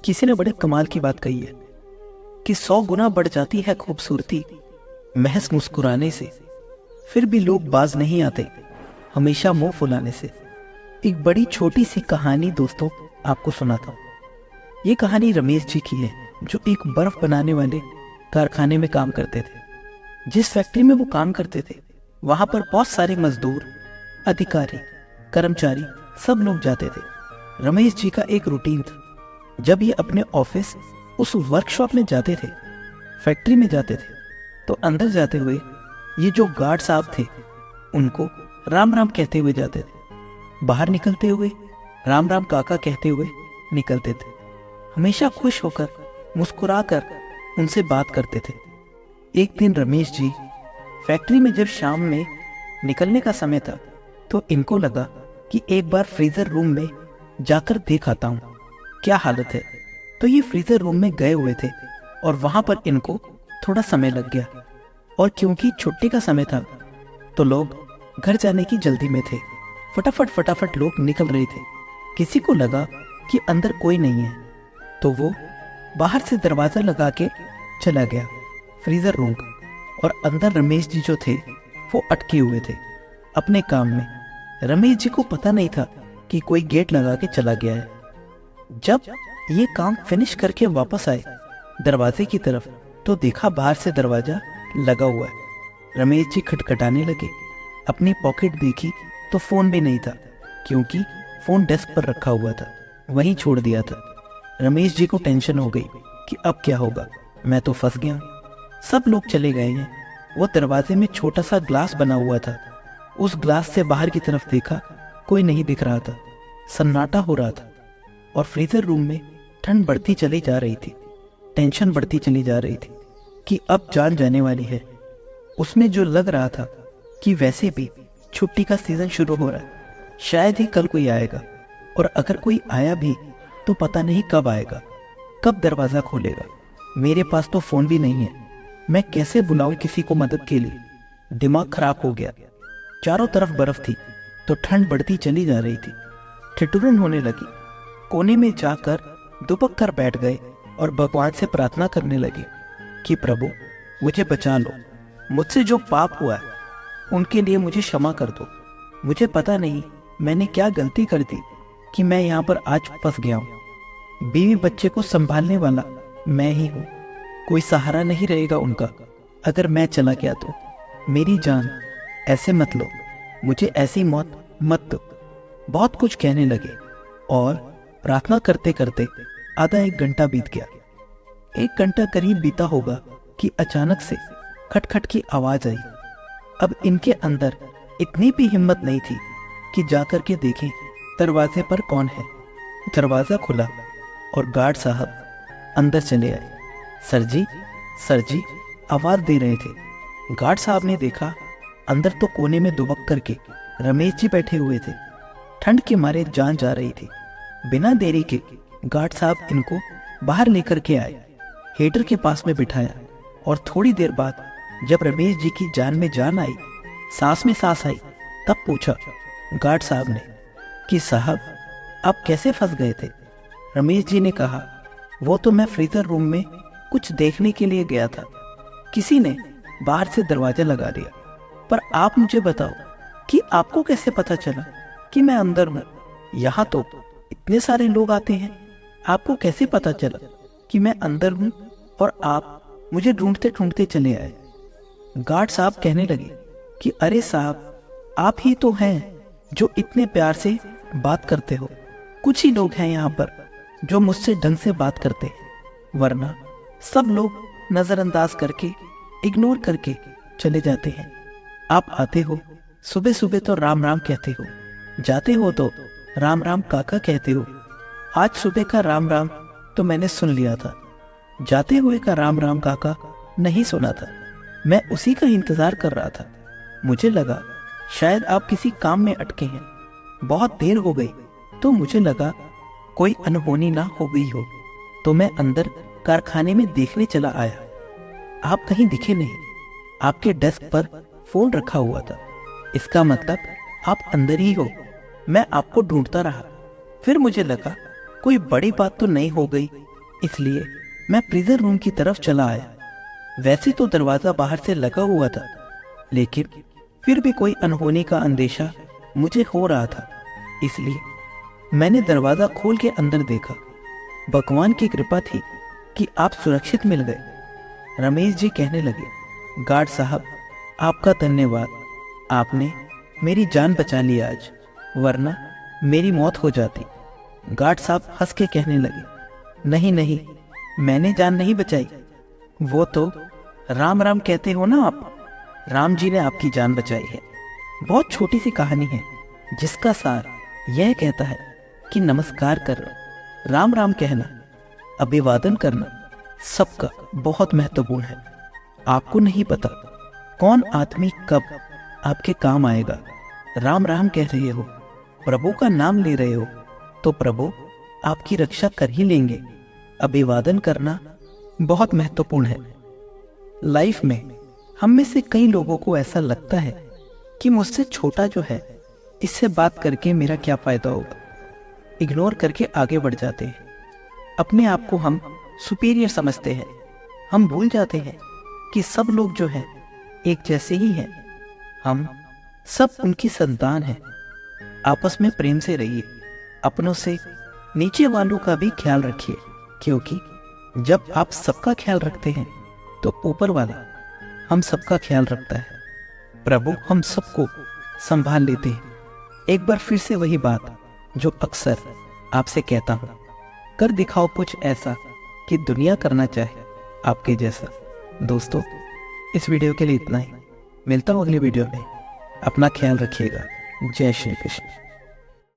किसी ने बड़े कमाल की बात कही है कि 100 गुना बढ़ जाती है खूबसूरती महज मुस्कुराने से, फिर भी लोग बाज नहीं आते हमेशा मुंह फुलाने से। एक बड़ी छोटी सी कहानी दोस्तों आपको सुनाता हूँ। ये कहानी रमेश जी की है, जो एक बर्फ बनाने वाले कारखाने में काम करते थे। जिस फैक्ट्री में वो काम करते थे वहां पर बहुत सारे मजदूर, अधिकारी, कर्मचारी सब लोग जाते थे। रमेश जी का एक रूटीन था। जब ये अपने ऑफिस उस वर्कशॉप में जाते थे, फैक्ट्री में जाते थे, तो अंदर जाते हुए ये जो गार्ड साहब थे उनको राम राम कहते हुए जाते थे। बाहर निकलते हुए राम राम काका कहते हुए निकलते थे। हमेशा खुश होकर मुस्कुराकर उनसे बात करते थे। एक दिन रमेश जी फैक्ट्री में जब शाम में निकलने का समय था तो इनको लगा कि एक बार फ्रीजर रूम में जाकर देख आता हूँ क्या हालत है। तो ये फ्रीजर रूम में गए हुए थे और वहां पर इनको थोड़ा समय लग गया, और क्योंकि छुट्टी का समय था तो लोग घर जाने की जल्दी में थे। फटाफट लोग निकल रहे थे। किसी को लगा कि अंदर कोई नहीं है तो वो बाहर से दरवाजा लगा के चला गया फ्रीजर रूम का, और अंदर रमेश जी जो थे वो अटके हुए थे अपने काम में। रमेश जी को पता नहीं था कि कोई गेट लगा के चला गया है। जब ये काम फिनिश करके वापस आए दरवाजे की तरफ तो देखा बाहर से दरवाजा लगा हुआ है। रमेश जी खटखटाने लगे। अपनी पॉकेट देखी तो फोन भी नहीं था, क्योंकि फोन डेस्क पर रखा हुआ था, वहीं छोड़ दिया था। रमेश जी को टेंशन हो गई कि अब क्या होगा, मैं तो फंस गया। सब लोग चले गए हैं। वो दरवाजे में छोटा सा ग्लास बना हुआ था। उस ग्लास से बाहर की तरफ देखा, कोई नहीं दिख रहा था, सन्नाटा हो रहा था। और फ्रीजर रूम में ठंड बढ़ती चली जा रही थी, टेंशन बढ़ती चली जा रही थी कि अब जान जाने वाली है। उसमें जो लग रहा था कि वैसे भी छुट्टी का सीजन शुरू हो रहा है, शायद ही कल कोई आएगा, और अगर कोई आया भी तो पता नहीं कब आएगा, कब दरवाजा खोलेगा। मेरे पास तो फोन भी नहीं है, मैं कैसे बुलाऊं किसी को मदद के लिए। दिमाग खराब हो गया। चारों तरफ बर्फ थी तो ठंड बढ़ती चली जा रही थी। ठिठुरन होने लगी। कोने में जाकर दुबक कर बैठ गए और भगवान से प्रार्थना करने लगे कि प्रभु मुझे बचा लो, मुझसे जो पाप हुआ है उनके लिए मुझे क्षमा कर दो। मुझे पता नहीं मैंने क्या गलती कर दी कि मैं यहाँ पर आज फंस गया हूँ। बीवी बच्चे को संभालने वाला मैं ही हूँ, कोई सहारा नहीं रहेगा उनका। अगर मैं चला गया तो मेरी जान ऐसे मत लो, मुझे ऐसी मौत मत दो। बहुत कुछ कहने लगे और प्रार्थना करते करते आधा 1 घंटा बीत गया। 1 घंटा करीब बीता होगा कि अचानक से खटखट की आवाज आई। अब इनके अंदर इतनी भी हिम्मत नहीं थी कि जाकर के देखें दरवाजे पर कौन है। दरवाजा खुला और गार्ड साहब अंदर चले आए। सर जी आवाज दे रहे थे। गार्ड साहब ने देखा अंदर तो कोने में दुबक करके रमेश जी बैठे हुए थे। ठंड के मारे जान जा रही थी। बिना देरी के गार्ड साहब इनको बाहर लेकर के आए, हीटर के पास में बिठाया, और थोड़ी देर बाद जब रमेश जी की जान में जान आई, सांस में सांस आई, तब पूछा गार्ड साहब ने कि साहब आप कैसे फंस गए थे। रमेश जी ने कहा वो तो मैं फ्रीजर रूम में कुछ देखने के लिए गया था, किसी ने बाहर से दरवाजा लगा दिया। पर आप मुझे बताओ कि आपको कैसे पता चला कि मैं अंदर हूँ। यहाँ तो इतने सारे लोग आते हैं, आपको कैसे पता चला कि मैं अंदर हूँ और आप मुझे ढूंढते ढूंढते चले आए। गार्ड साहब कहने लगे कि अरे साहब आप ही तो हैं जो इतने प्यार से बात करते हो। कुछ ही लोग हैं यहाँ पर जो मुझसे ढंग से बात करते हैं, वरना सब लोग नजरअंदाज करके, इग्नोर करके चले जाते हैं। आप आते हो, सुबह सुबह तो राम राम कहते हो, जाते हो तो राम राम काका कहते हो। आज सुबह का राम राम तो मैंने सुन लिया था, जाते हुए का राम राम काका नहीं सुना था। मैं उसी का इंतजार कर रहा था। मुझे लगा शायद आप किसी काम में अटके हैं, बहुत देर हो गई तो मुझे लगा कोई अनहोनी ना हो गई हो, तो मैं अंदर कारखाने में देखने चला आया। आप कहीं दिखे नहीं, आपके डेस्क पर फोन रखा हुआ था, इसका मतलब आप अंदर ही हो। मैं आपको ढूंढता रहा, फिर मुझे लगा कोई बड़ी बात तो नहीं हो गई इसलिए मैं प्रिजन रूम की तरफ चला आया। वैसे तो दरवाजा बाहर से लगा हुआ था, लेकिन फिर भी कोई अनहोनी का अंदेशा मुझे हो रहा था, इसलिए मैंने दरवाजा खोल के अंदर देखा। भगवान की कृपा थी कि आप सुरक्षित मिल गए। रमेश जी कहने लगे, गार्ड साहब आपका धन्यवाद, आपने मेरी जान बचा ली आज, वरना मेरी मौत हो जाती। गार्ड साहब हंस के कहने लगे, नहीं नहीं, मैंने जान नहीं बचाई, वो तो राम राम कहते हो ना आप, राम जी ने आपकी जान बचाई है। बहुत छोटी सी कहानी है जिसका सार यह कहता है कि नमस्कार करना, राम राम कहना, अभिवादन करना सबका बहुत महत्वपूर्ण है। आपको नहीं पता कौन आदमी कब आपके काम आएगा। राम राम कह रहे हो, प्रभु का नाम ले रहे हो, तो प्रभु आपकी रक्षा कर ही लेंगे। अभिवादन करना बहुत महत्वपूर्ण है। लाइफ में हम में से कई लोगों को ऐसा लगता है कि मुझसे छोटा जो है, इससे बात करके मेरा क्या फायदा होगा। इग्नोर करके आगे बढ़ जाते हैं। अपने आप को हम सुपीरियर समझते हैं। हम भूल जाते हैं कि सब लोग जो है एक जैसे ही हैं। हम सब उनकी संतान हैं। आपस में प्रेम से रहिए। अपनों से नीचे वालों का भी ख्याल रखिए, क्योंकि जब आप सबका ख्याल रखते हैं तो ऊपर वाला हम सबका ख्याल रखता है। प्रभु हम सबको संभाल लेते हैं। एक बार फिर से वही बात जो अक्सर आपसे कहता हूँ, कर दिखाओ कुछ ऐसा कि दुनिया करना चाहे आपके जैसा। दोस्तों, इस वीडियो के लिए इतना ही। मिलता हूँ अगली वीडियो में। अपना ख्याल रखिएगा। जय श्री कृष्ण।